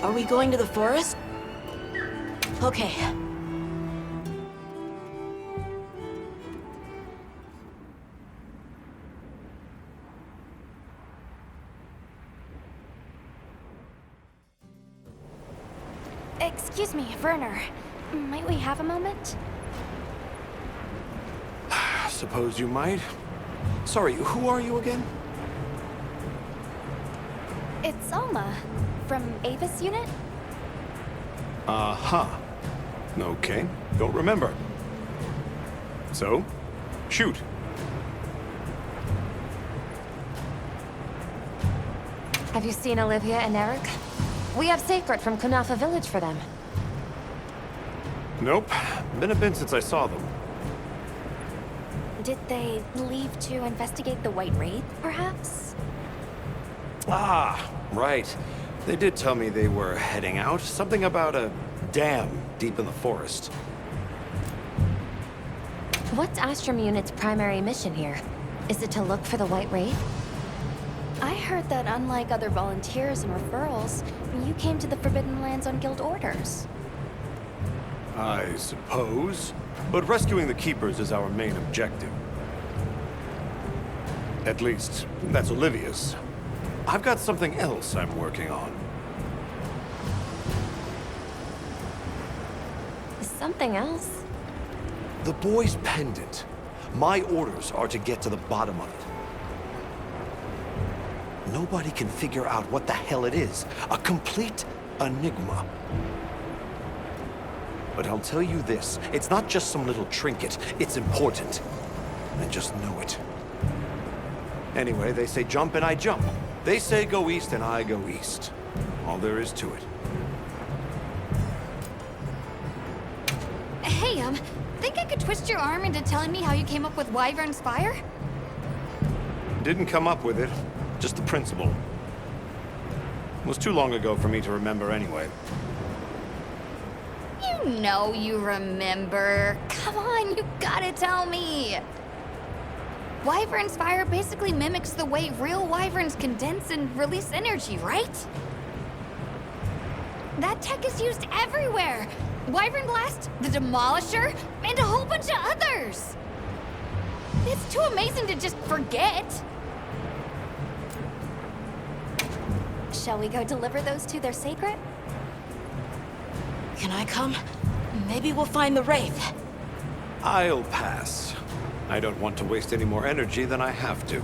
Are we going to the forest? Okay. Excuse me, Werner. Might we have a moment? Suppose you might. Sorry, who are you again? It's Alma, from Avis Unit? Uh-huh. Okay, don't remember. So, shoot. Have you seen Olivia and Eric? We have Sacred from Kunafa Village for them. Nope. Been a bit since I saw them. Did they leave to investigate the White Wraith, perhaps? Ah, right. They did tell me they were heading out. Something about a dam deep in the forest. What's Astrum Unit's primary mission here? Is it to look for the White Wraith? I heard that unlike other volunteers and referrals, you came to the Forbidden Lands on guild orders. I suppose. But rescuing the Keepers is our main objective. At least, that's Olivia's. I've got something else I'm working on. Something else? The boy's pendant. My orders are to get to the bottom of it. Nobody can figure out what the hell it is. A complete enigma. But I'll tell you this, it's not just some little trinket. It's important. And just know it. Anyway, they say jump and I jump. They say go east and I go east. All there is to it. Hey, think I could twist your arm into telling me how you came up with Wyvern's fire? Didn't come up with it. Just the principle. It was too long ago for me to remember anyway. You know you remember. Come on, you gotta tell me. Wyvern's fire basically mimics the way real wyverns condense and release energy, right? That tech is used everywhere. Wyvern Blast, the Demolisher, and a whole bunch of others. It's too amazing to just forget. Shall we go deliver those to their sacred? Can I come? Maybe we'll find the Wraith. I'll pass. I don't want to waste any more energy than I have to.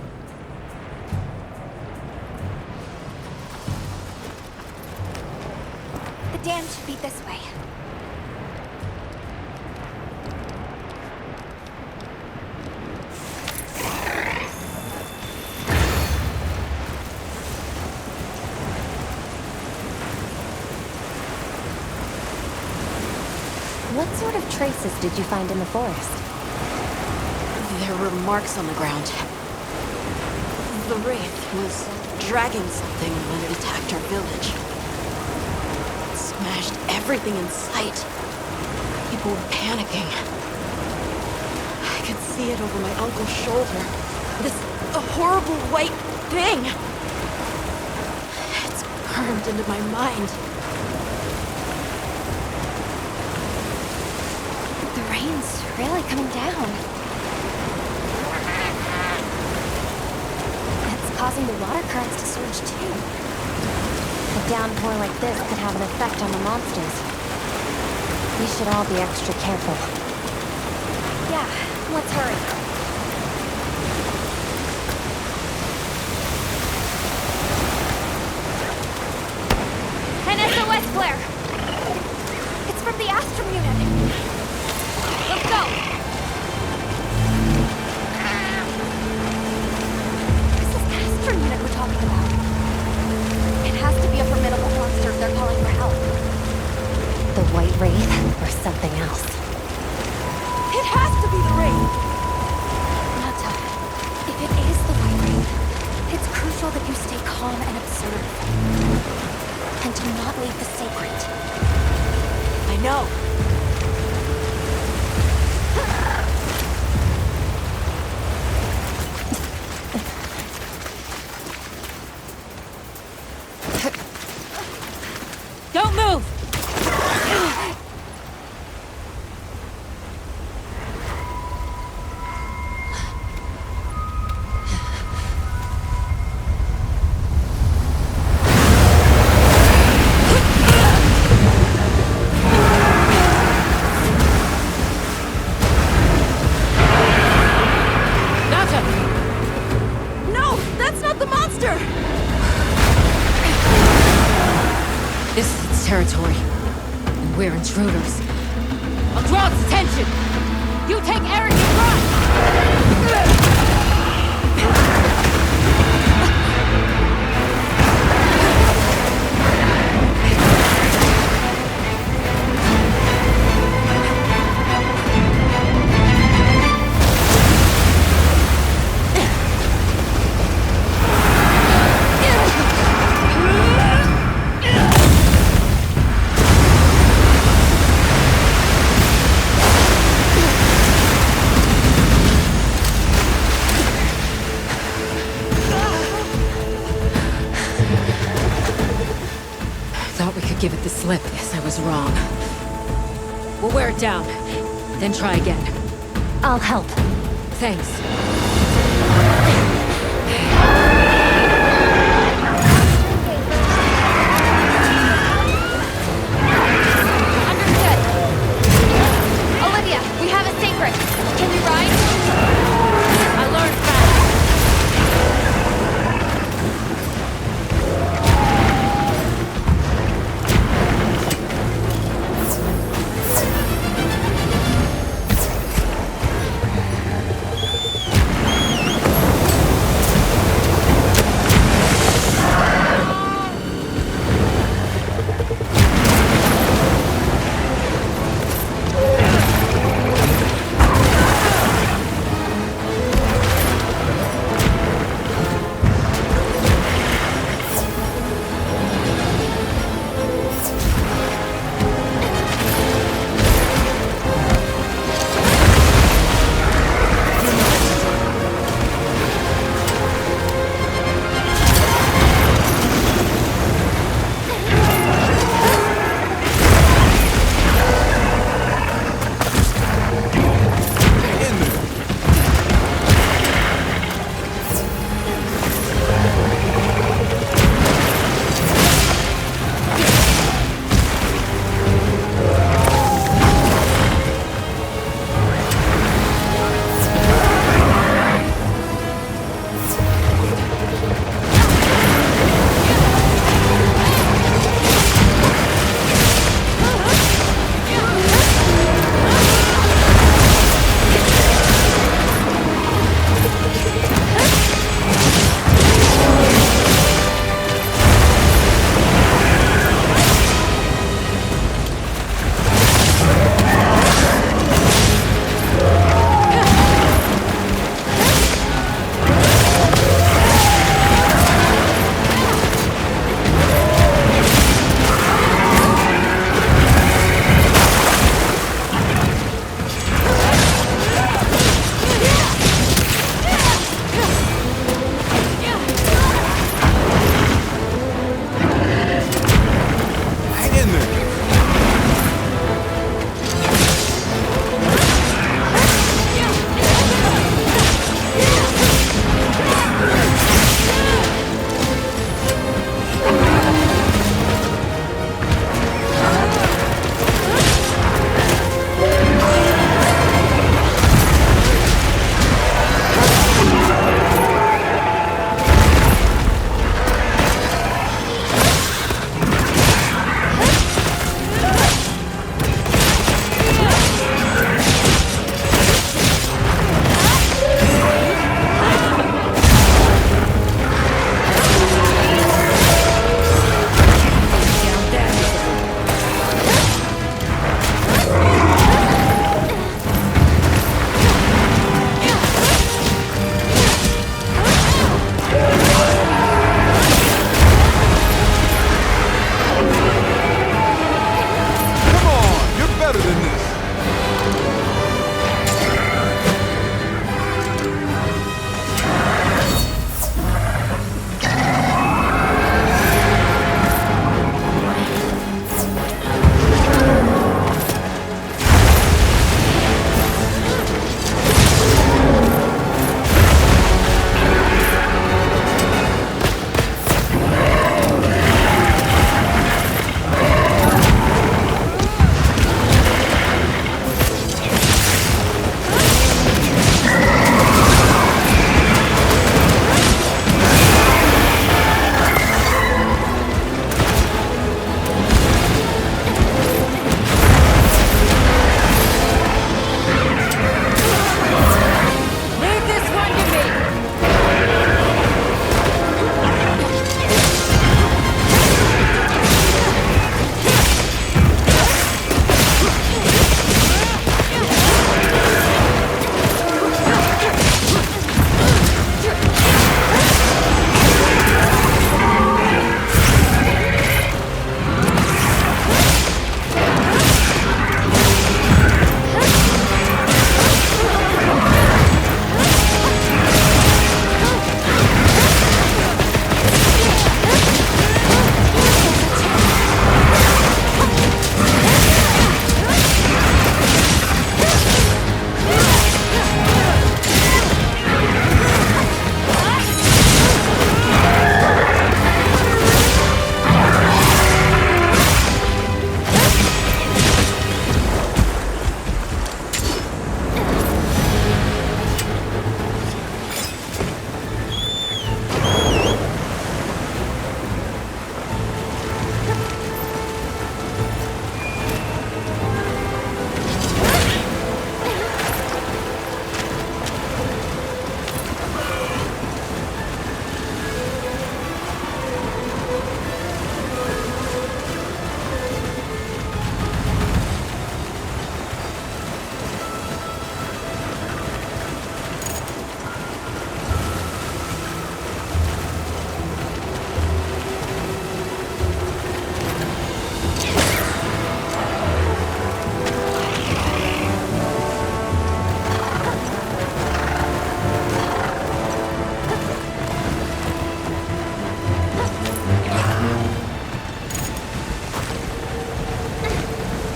The dam should be this way. What sort of traces did you find in the forest? There were marks on the ground. The Wraith was dragging something when it attacked our village. It smashed everything in sight. People were panicking. I could see it over my uncle's shoulder. This horrible white thing. It's burned into my mind. The rain's really coming down. It's causing the water currents to surge too. A downpour like this could have an effect on the monsters. We should all be extra careful. Yeah, let's hurry. An SOS flare! It's from the Astrum Unit. Let's go! This is Astrum Unit we're talking about. It has to be a formidable monster if they're calling for help. The White Wraith or something else. It has to be the Wraith! Nata, if it is the White Wraith, it's crucial that you stay calm and observe. And do not leave the sacred. I know. Go! This is its territory, and we're intruders. I'll draw its attention! You take Eric and run! Thought we could give it the slip. Guess I was wrong. We'll wear it down, then try again. I'll help. Thanks. Understood. Olivia, we have a secret. Can you ride? I learned fast.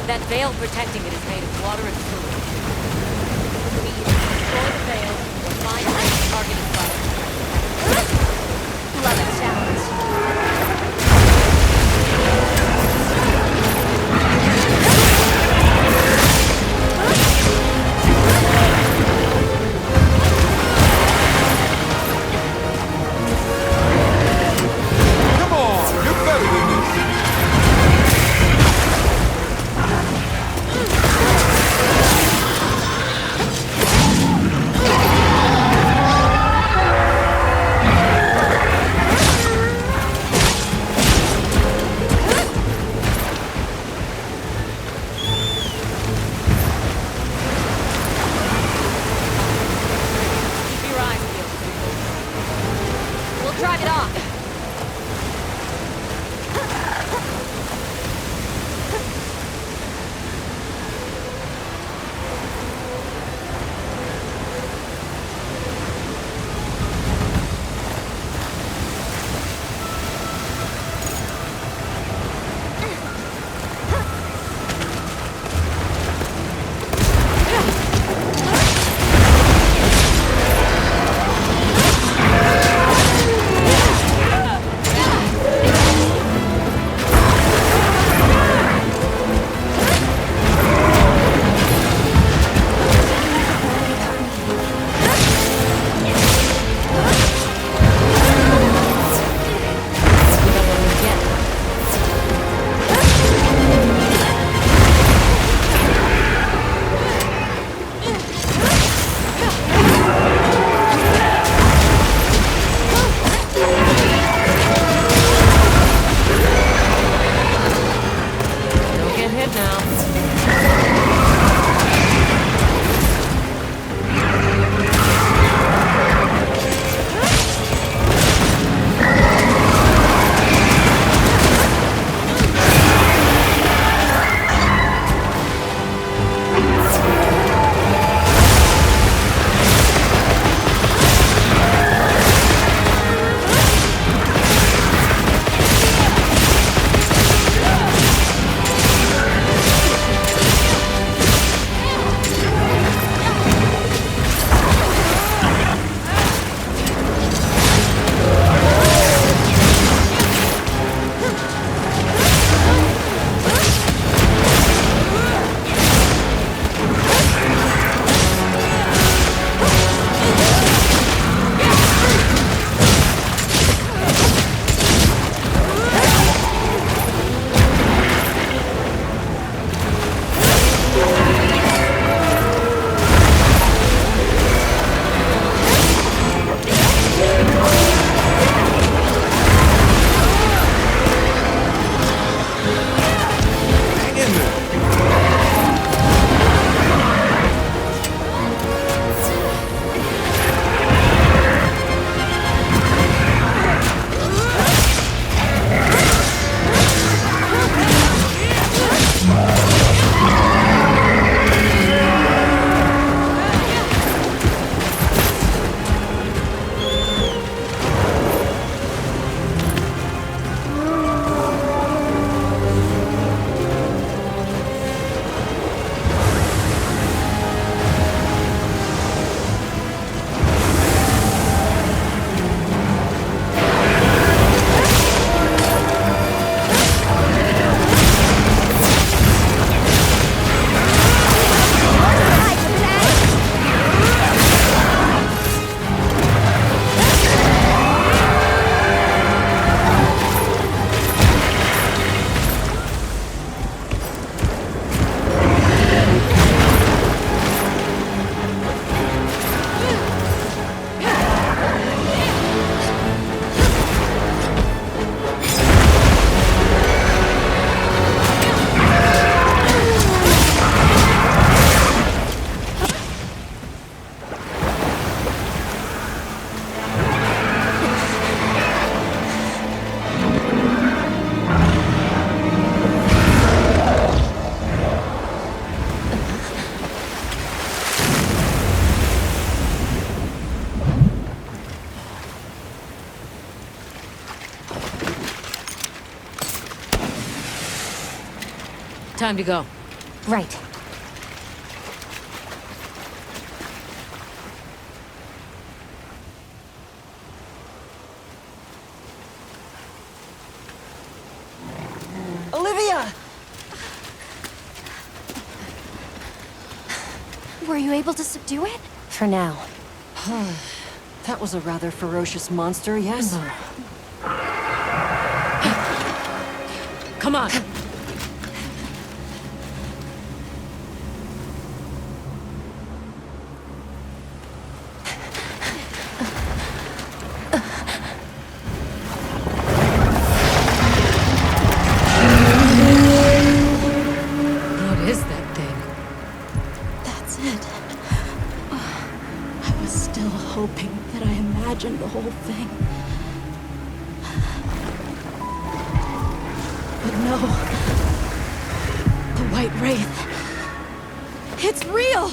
That veil protecting it is made of water and fluid. We either destroy the veil or find a way to target its bottom. Love a challenge. Come on, you're better than this. Keep your eyes peeled. We'll drive it off. Don't get hit now. Hang in there. Time to go. Right. Olivia! Were you able to subdue it? For now. That was a rather ferocious monster, yes? Come on! What is that thing? That's it. I was still hoping that I imagined the whole thing. But no. The White Wraith. It's real!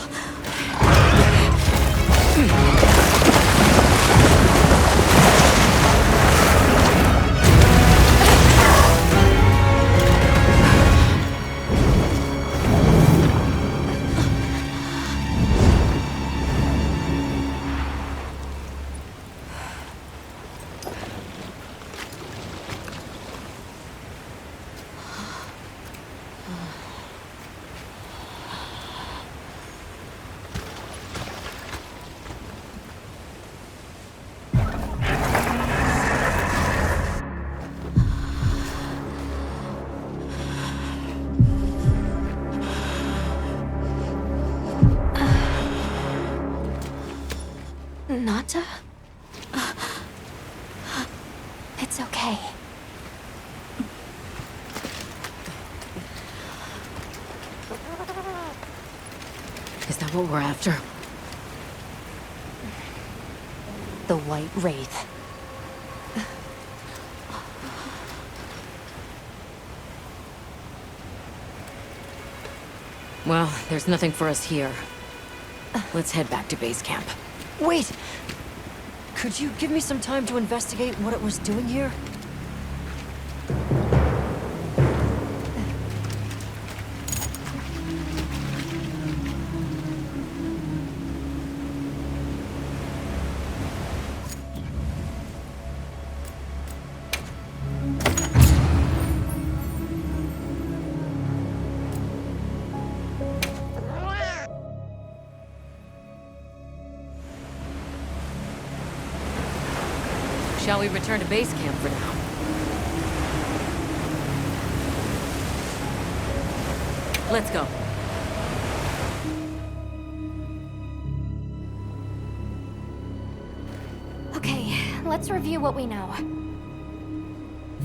Nata? It's okay. Is that what we're after? The White Wraith. Well, there's nothing for us here. Let's head back to base camp. Wait! Could you give me some time to investigate what it was doing here? Shall we return to base camp for now? Let's go. Okay, let's review what we know.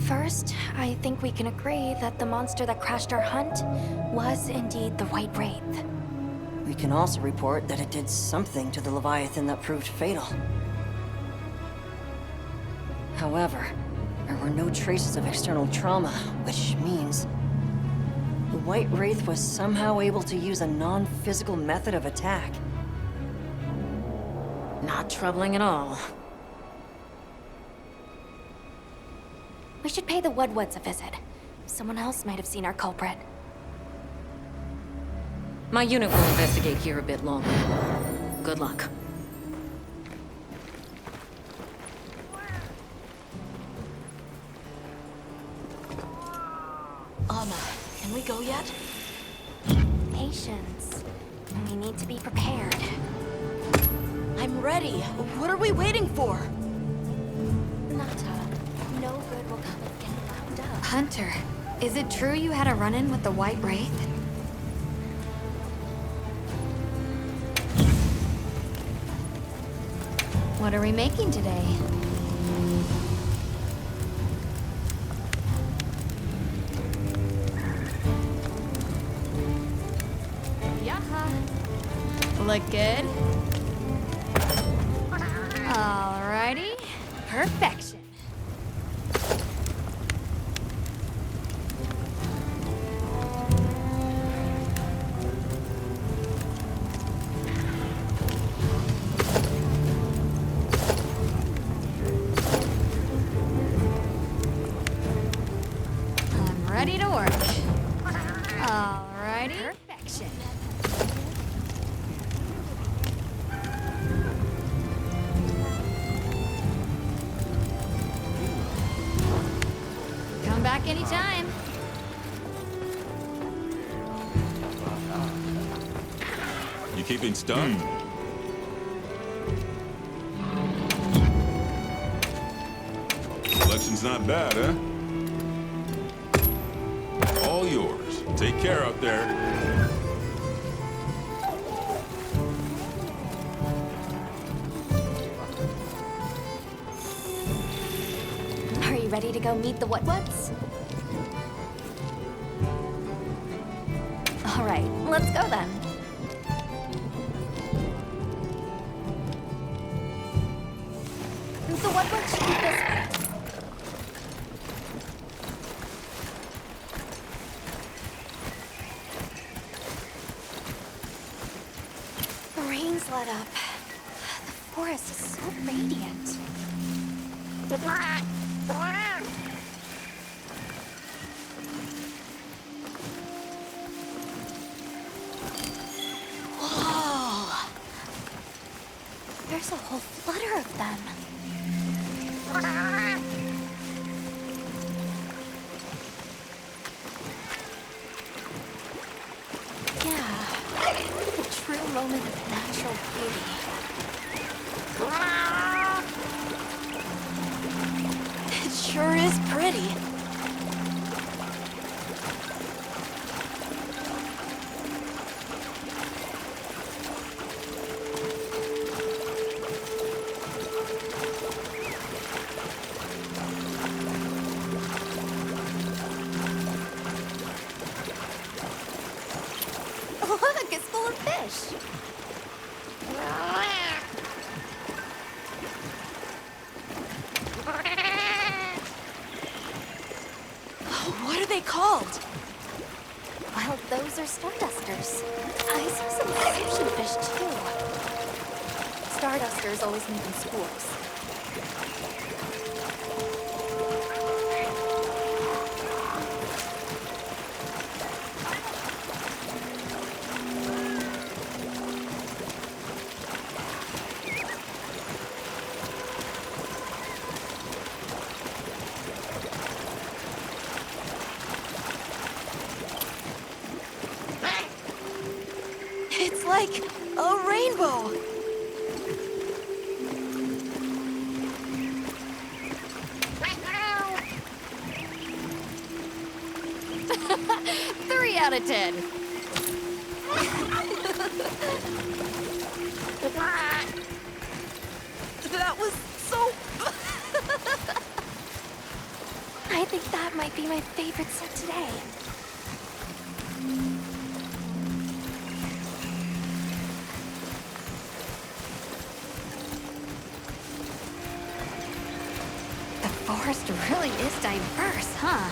First, I think we can agree that the monster that crashed our hunt was indeed the White Wraith. We can also report that it did something to the Leviathan that proved fatal. However, there were no traces of external trauma, which means the White Wraith was somehow able to use a non-physical method of attack. Not troubling at all. We should pay the Woodwoods a visit. Someone else might have seen our culprit. My unit will investigate here a bit longer. Good luck. Can we go yet? Patience. We need to be prepared. I'm ready. What are we waiting for? Nata, no good will come of getting wound up. Hunter, is it true you had a run-in with the White Wraith? What are we making today? Look good? Alrighty. Perfection. I'm ready to work. Alrighty. Perfection. keeping stuck? Collection's not bad, huh? All yours. Take care out there. Are you ready to go meet the what-whats? All right, let's go then. The what-what should be this way. The rain's let up. The forest is so radiant. Whoa! There's a whole flutter of them. Yeah, a true moment of natural beauty. It sure is pretty. Look, it's full of fish. What are they called? Well, those are stardusters. I saw some sushi fish too. Stardusters always meet in schools. It's like a rainbow. Three out of 10. That was so... I think that might be my favorite set today. The forest really is diverse, huh?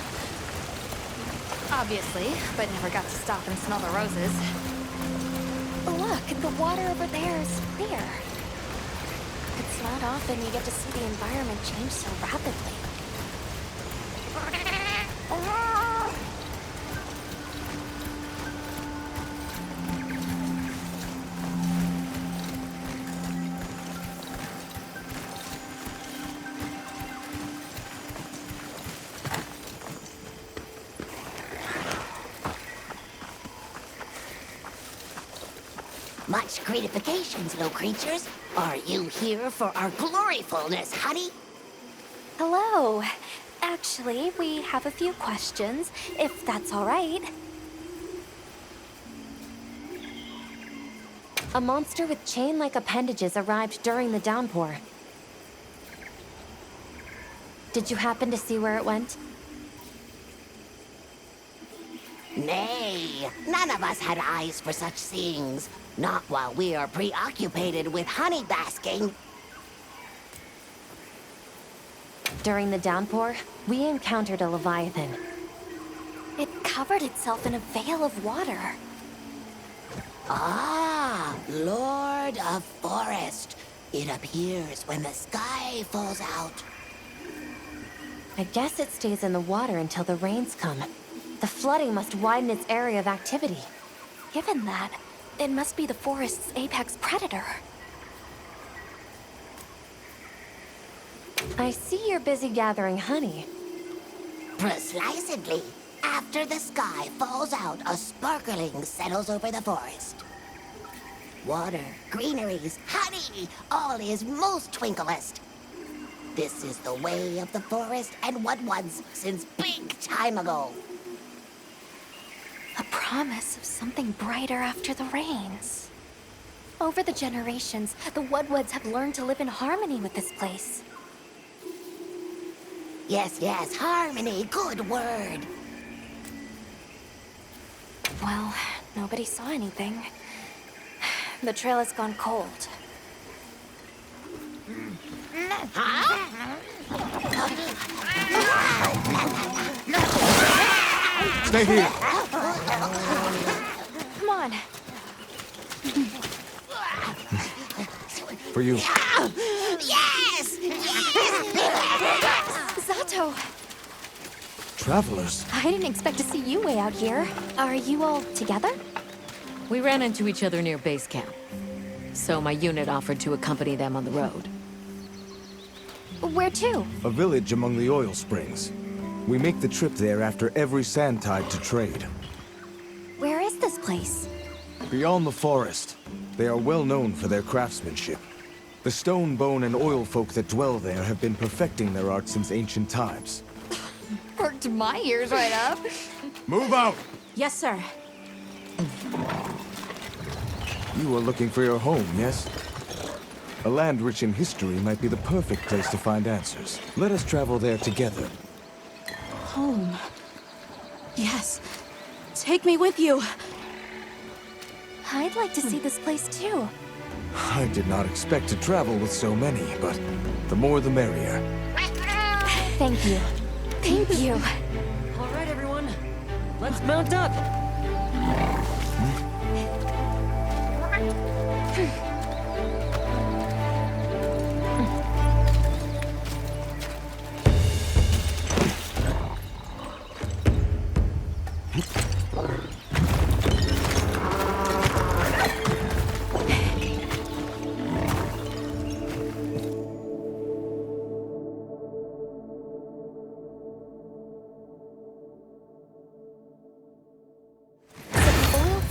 Obviously, but never got to stop and smell the roses. Look, the water over there is clear. It's not often you get to see the environment change so rapidly. Much gratifications, little creatures. Are you here for our gloryfulness, honey? Hello. Actually, we have a few questions, if that's all right. A monster with chain-like appendages arrived during the downpour. Did you happen to see where it went? Nay, none of us had eyes for such things. Not while we are preoccupied with honey basking. During the downpour, we encountered a leviathan. It covered itself in a veil of water. Ah, Lord of Forest. It appears when the sky falls out. I guess it stays in the water until the rains come. The flooding must widen its area of activity. Given that, it must be the forest's apex predator. I see you're busy gathering honey. Precisely. After the sky falls out, a sparkling settles over the forest. Water, greeneries, honey, all is most twinklest. This is the way of the forest and what was since big time ago. A promise of something brighter after the rains. Over the generations, the Woodwoods have learned to live in harmony with this place. Yes, yes, harmony, good word. Well, nobody saw anything. The trail has gone cold. Stay here. Come on. For you. Yes! Zato! Travelers. I didn't expect to see you way out here. Are you all together? We ran into each other near base camp. So my unit offered to accompany them on the road. Where to? A village among the oil springs. We make the trip there after every sand tide to trade. Where is this place? Beyond the forest, they are well known for their craftsmanship. The stone, bone, and oil folk that dwell there have been perfecting their art since ancient times. Perked my ears right up. Move out! Yes, sir. You are looking for your home, yes? A land rich in history might be the perfect place to find answers. Let us travel there together. Home. Yes. Take me with you. I'd like to see this place too. I did not expect to travel with so many, but the more the merrier. Thank you. Thank you. All right, everyone. Let's mount up.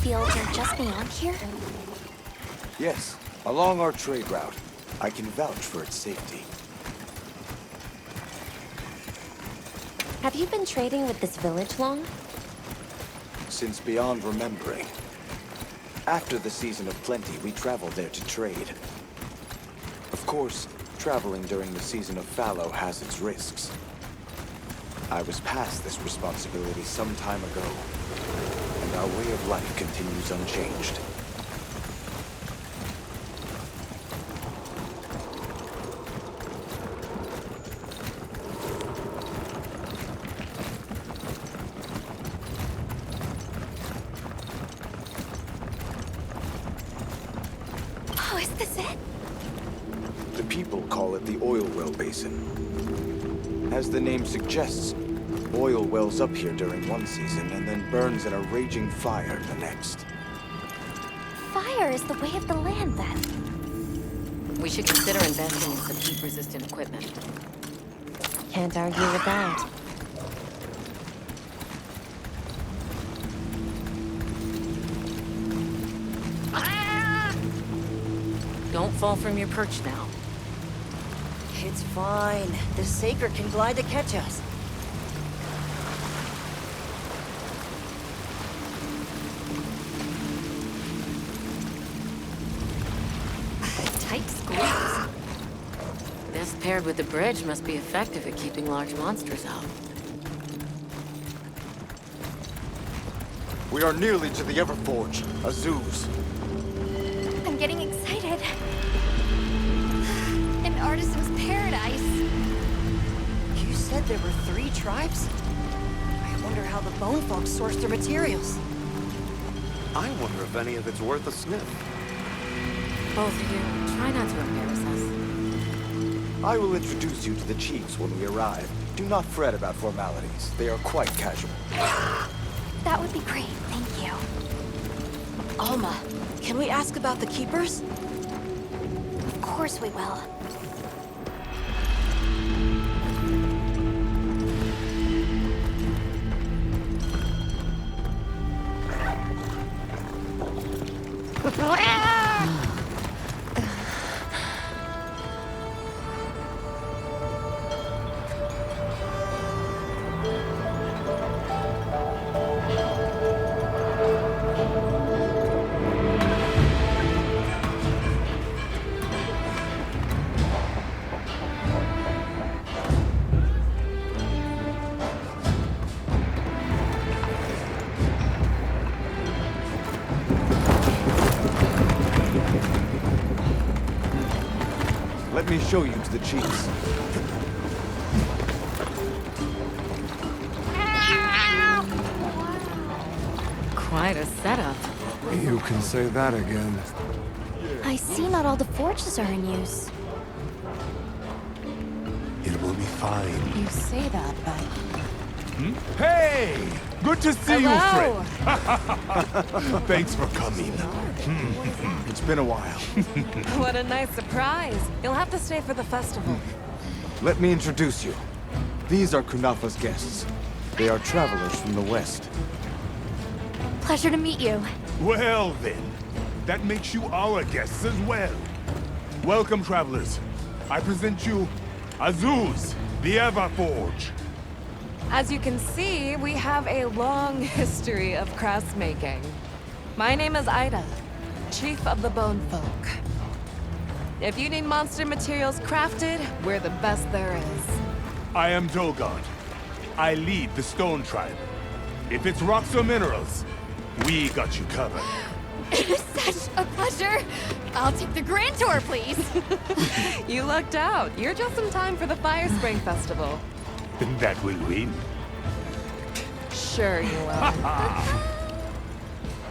Fields are just beyond here? Yes, along our trade route. I can vouch for its safety. Have you been trading with this village long? Since beyond remembering. After the season of plenty, we traveled there to trade. Of course, traveling during the season of fallow has its risks. I was past this responsibility some time ago, and our way of life continues unchanged. Oh, is this it? The people call it the oil well basin. As the name suggests, oil wells up here during one season and then burns in a raging fire the next. Fire is the way of the land, then. We should consider investing in some heat-resistant equipment. Can't argue with that. Don't fall from your perch now. It's fine. The Saker can glide to catch us. Tight squeeze. This paired with the bridge must be effective at keeping large monsters out. We are nearly to the Everforge, Azuz. I'm getting excited. An artisan's paradise. You said there were 3 tribes? I wonder how the bone folks source their materials. I wonder if any of it's worth a sniff. Both of you, try not to embarrass us. I will introduce you to the chiefs when we arrive. Do not fret about formalities. They are quite casual. That would be great, thank you. Alma, can we ask about the Keepers? Of course we will. Let me show you to the chiefs. Quite a setup. You can say that again. I see not all the forges are in use. It will be fine. You say that, but... Hey! Good to see Hello. you, friend. Thanks for coming. It's been a while. What a nice surprise. You'll have to stay for the festival. Let me introduce you. These are Kunafa's guests. They are travelers from the west. Pleasure to meet you. Well then, that makes you our guests as well. Welcome, travelers. I present you Azuz, the Everforge. As you can see, we have a long history of crafts making. My name is Ida, Chief of the Bone Folk. If you need monster materials crafted, we're the best there is. I am Dolgod. I lead the Stone Tribe. If it's rocks or minerals, we got you covered. Such a pleasure. I'll take the Grand Tour, please. You lucked out. You're just in time for the Fire Spring Festival. That will win. Sure you will.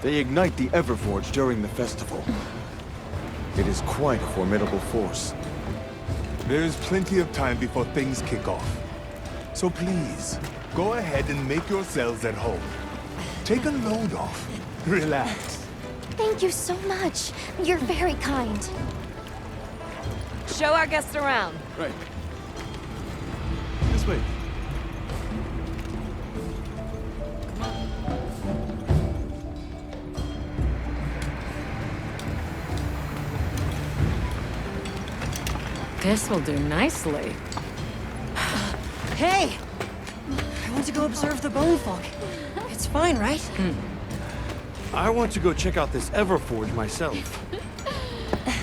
They ignite the Everforge during the festival. It is quite a formidable force. There is plenty of time before things kick off. So please, go ahead and make yourselves at home. Take a load off. Relax. Thank you so much. You're very kind. Show our guests around. Right. This way. This will do nicely. Hey! I want to go observe the bone folk. It's fine, right? I want to go check out this Everforge myself.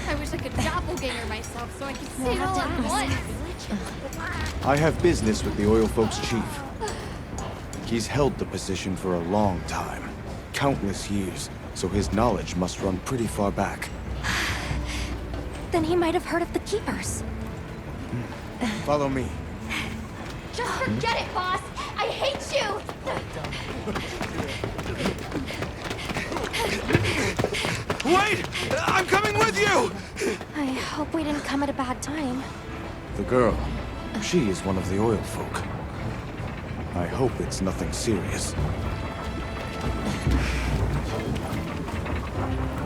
I wish I could doppelganger myself so I could see it all at once. I have business with the Oil Folks' chief. He's held the position for a long time. Countless years, so his knowledge must run pretty far back. Then he might have heard of the Keepers. Follow me. Just forget it, boss. I hate you. Wait! I'm coming with you! I hope we didn't come at a bad time. The girl, she is one of the Oil Folk. I hope it's nothing serious.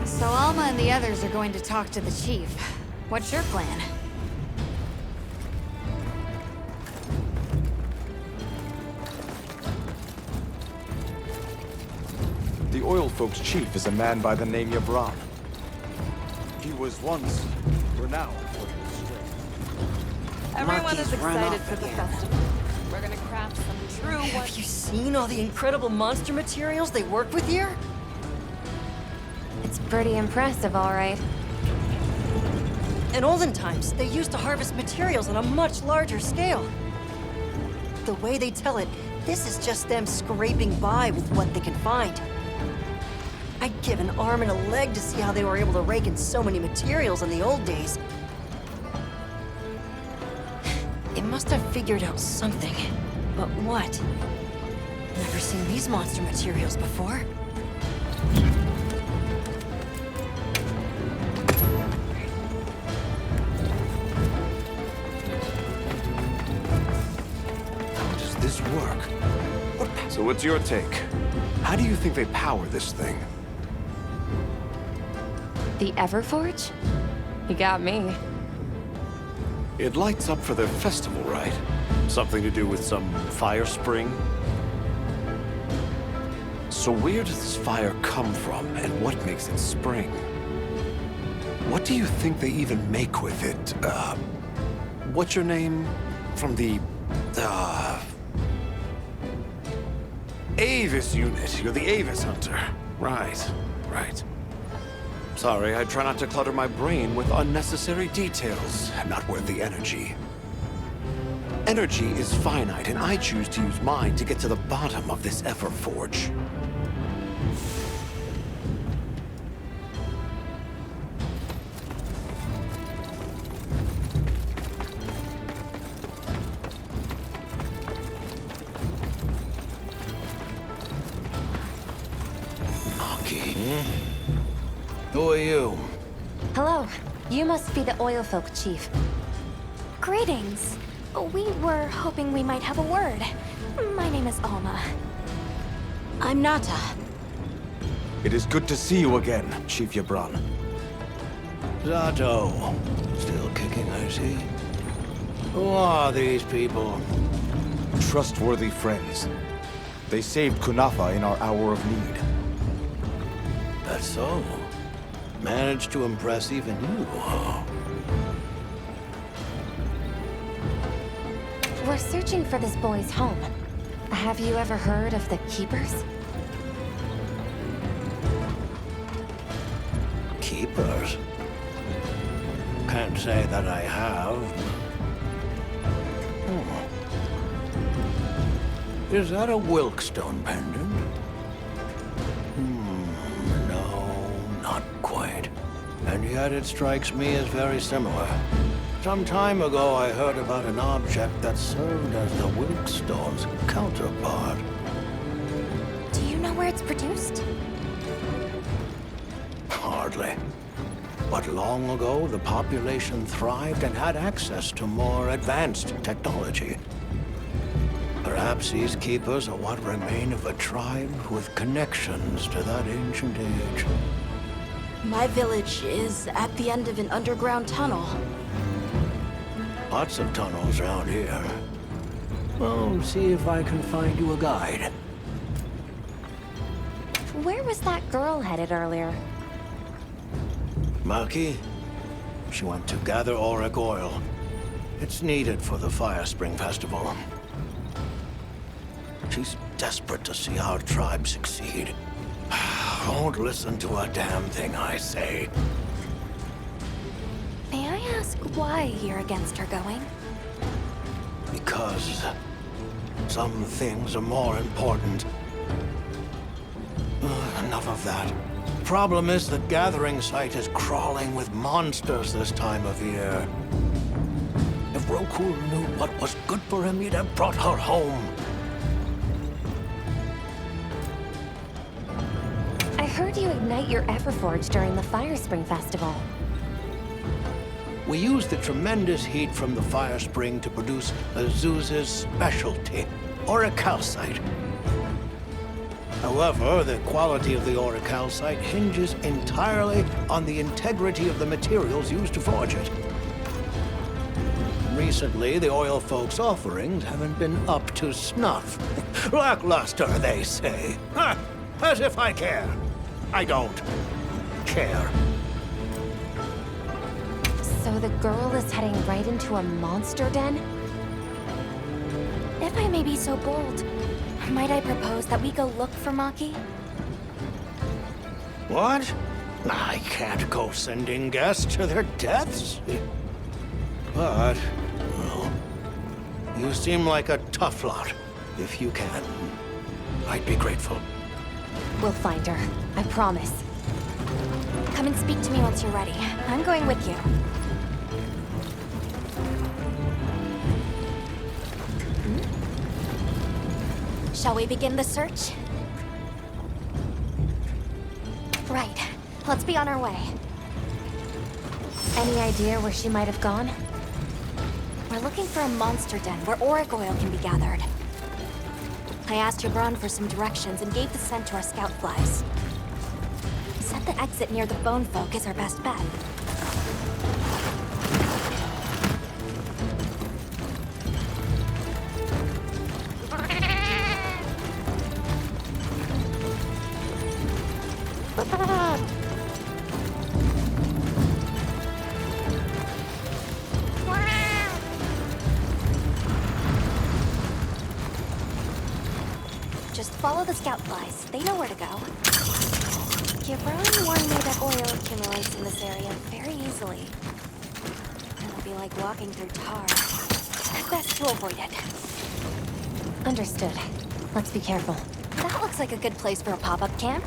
So Alma and the others are going to talk to the chief. What's your plan? The Oil Folks' chief is a man by the name Yabran. He was once renowned for his strength. Everyone is Monkey's run excited off for the again. festival. We're gonna craft some true Have you seen all the incredible monster materials they work with here? It's pretty impressive, all right. In olden times, they used to harvest materials on a much larger scale. The way they tell it, this is just them scraping by with what they can find. I'd give an arm and a leg to see how they were able to rake in so many materials in the old days. It must have figured out something. But what? Never seen these monster materials before. How does this work? So what's your take? How do you think they power this thing? The Everforge? You got me. It lights up for their festival, right? Something to do with some fire spring? So where does this fire come from, and what makes it spring? What do you think they even make with it? What's your name? From the, Avis unit. You're the Avis hunter. Right, right. Sorry, I try not to clutter my brain with unnecessary details. Not worth the energy. Energy is finite, and I choose to use mine to get to the bottom of this Everforge. Maki. Who are you? Hello. You must be the oil folk chief. Greetings. We were hoping we might have a word. My name is Alma. I'm Nata. It is good to see you again, Chief Yabran. Zato. Still kicking, I see. Who are these people? Trustworthy friends. They saved Kunafa in our hour of need. That's so. Managed to impress even you, huh? We're searching for this boy's home. Have you ever heard of the Keepers? Keepers? Can't say that I have. Is that a Wilkstone pendant? No, not quite. And yet it strikes me as very similar. Some time ago I heard about an object that served as the Wilkstone's counterpart. Do you know where it's produced? Hardly. But long ago, the population thrived and had access to more advanced technology. Perhaps these keepers are what remain of a tribe with connections to that ancient age. My village is at the end of an underground tunnel. Lots of tunnels around here. Well, see if I can find you a guide. Where was that girl headed earlier? Maki? She went to gather auric oil. It's needed for the Fire Spring Festival. She's desperate to see our tribe succeed. Won't listen to a damn thing I say. May I ask why you're against her going? Because some things are more important. Enough of that. Problem is the gathering site is crawling with monsters this time of year. If Roku knew what was good for him, he'd have brought her home. I heard you ignite your Everforge during the Fire Spring Festival. We used the tremendous heat from the fire spring to produce Azuz's specialty, auricalcite. However, the quality of the auricalcite hinges entirely on the integrity of the materials used to forge it. Recently, the oil folks' offerings haven't been up to snuff. Lackluster, they say. Ha! As if I care. I don't care. So the girl is heading right into a monster den? If I may be so bold, might I propose that we go look for Maki? What? I can't go sending guests to their deaths. But, well, you seem like a tough lot. If you can, I'd be grateful. We'll find her. I promise. Come and speak to me once you're ready. I'm going with you. Shall we begin the search? Right. Let's be on our way. Any idea where she might have gone? We're looking for a monster den where auric oil can be gathered. I asked Yabran for some directions and gave the scent to our scout flies. He said the exit near the bone folk is our best bet. Just follow the scout flies. They know where to go. Yabran warned me that oil accumulates in this area very easily. It'll be like walking through tar. Best to avoid it. Understood. Let's be careful. That looks like a good place for a pop-up camp.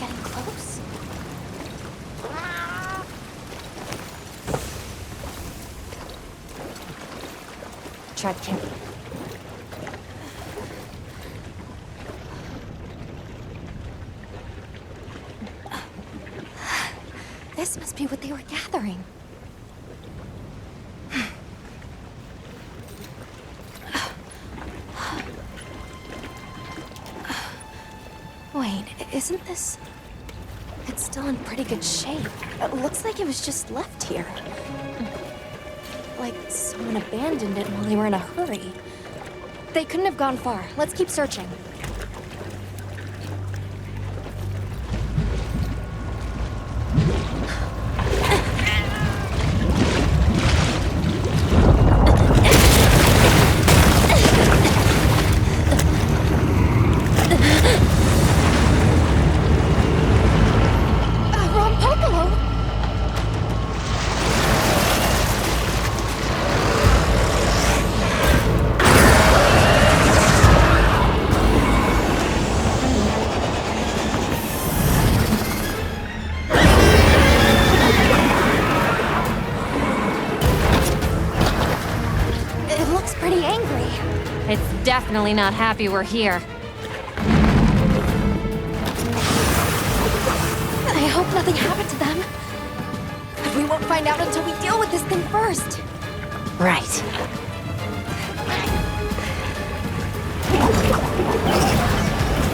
getting close. Tread carefully. This must be what they were gathering. Wait, isn't this... It's still in pretty good shape. It looks like it was just left here. Like someone abandoned it while they were in a hurry. They couldn't have gone far. Let's keep searching. Definitely not happy we're here. I hope nothing happened to them. But we won't find out until we deal with this thing first. Right.